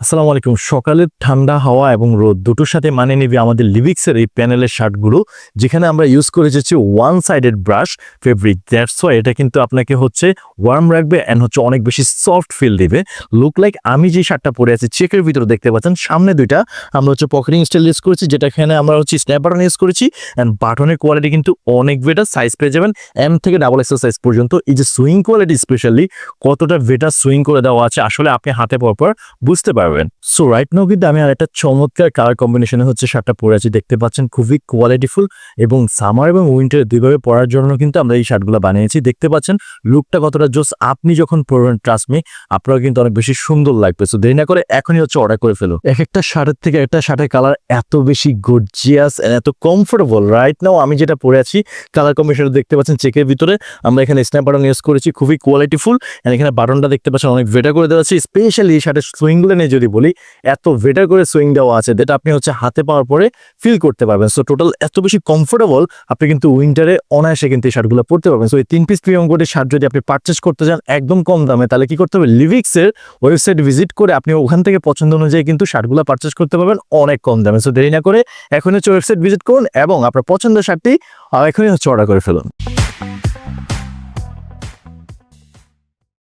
আসসালামু আলাইকুম। সকালের ঠান্ডা হাওয়া এবং রোদ দুটোর সাথে মানিয়ে নিবে আমাদের লিভিক্সের এই প্যানেলের শার্টগুলো, যেখানে আমরা ইউজ করে যাচ্ছি one sided brush fabric. That's why এটা কিন্তু আপনাকে হচ্ছে ওয়ার্ম রাখবে অ্যান্ড হচ্ছে অনেক বেশি সফট ফিল দিবে। লুক লাইক আমি যে শার্টটা পরে আছি চেকের ভিতরে দেখতে পাচ্ছেন, সামনে দুইটা আমরা হচ্ছে পকেটিং স্টাইল ইউজ করেছি, যেটা এখানে আমরা হচ্ছে স্ন্যাপ বাটন ইউজ করেছি অ্যান্ড বাটনের কোয়ালিটি কিন্তু অনেক বেটার। সাইজ পেয়ে যাবেন এম থেকে ডাবল এক্সেল সাইজ পর্যন্ত। এই যে সুইং কোয়ালিটি স্পেশালি কতটা বেটার সুইং করে দেওয়া আছে আসলে আপনি হাতে পাওয়ার পর বুঝতে পারবেন। সো রাইট নাও কিন্তু আমি আর একটা চমৎকার কালার কম্বিনেশনে হচ্ছে শার্টটা পরে আছি, দেখতে পাচ্ছেন খুবই কোয়ালিটিফুল এবং সামার এবং উইন্টার দুইভাবে পরার জন্য কিন্তু আমরা এই শার্টগুলো বানিয়েছি। দেখতে পাচ্ছেন লুকটা কতটা জোস, আপনি যখন পরবেন ট্রাস্ট মি আপনারা কিন্তু অনেক বেশি সুন্দর লাগবে। সো দেরি না করে এখনই হচ্ছে অর্ডার করে ফেলো। এক একটা শার্টের থেকে একটা শার্টের কালার এত বেশি গর্জিয়াস এন্ড এত কমফোর্টেবল। রাইট নাও আমি যেটা পরে আছি কালার কম্বিনেশন দেখতে পাচ্ছেন চেকের ভিতরে আমরা এখানে স্ন্যাপ বাটন ইউজ করেছি, খুবই কোয়ালিটিফুল এন্ড এখানে বাটনটা দেখতে পাচ্ছেন অনেক বেটার করে দেওয়া আছে। স্পেশালি এই শার্টের সুইংগুলো নিয়ে যদি বলি, এত বেটার করে সুইং দেওয়া আছে যেটা আপনি হচ্ছে হাতে পাওয়ার পরে ফিল করতে পারবেন। সো টোটাল এত বেশি কমফোর্টেবল, আপনি কিন্তু উইন্টারে অনায়াসে কিন্তু এই শার্টগুলো পরতে পারবেন। সো এই 3 পিস প্রিমিয়াম কোটের শার্ট যদি আপনি পারচেস করতে চান একদম কম দামে, তাহলে কি করতে হবে, লিভিক্সের ওয়েবসাইট ভিজিট করে আপনি ওখান থেকে পছন্দ অনুযায়ী কিন্তু শার্টগুলো পারচেস করতে পারবেন অনেক কম দামে। সো দেরি না করে এখনই হচ্ছে ওয়েবসাইট ভিজিট করুন এবং আপনার পছন্দের শার্টটি এখনই হচ্ছে অর্ডার করে ফেলুন।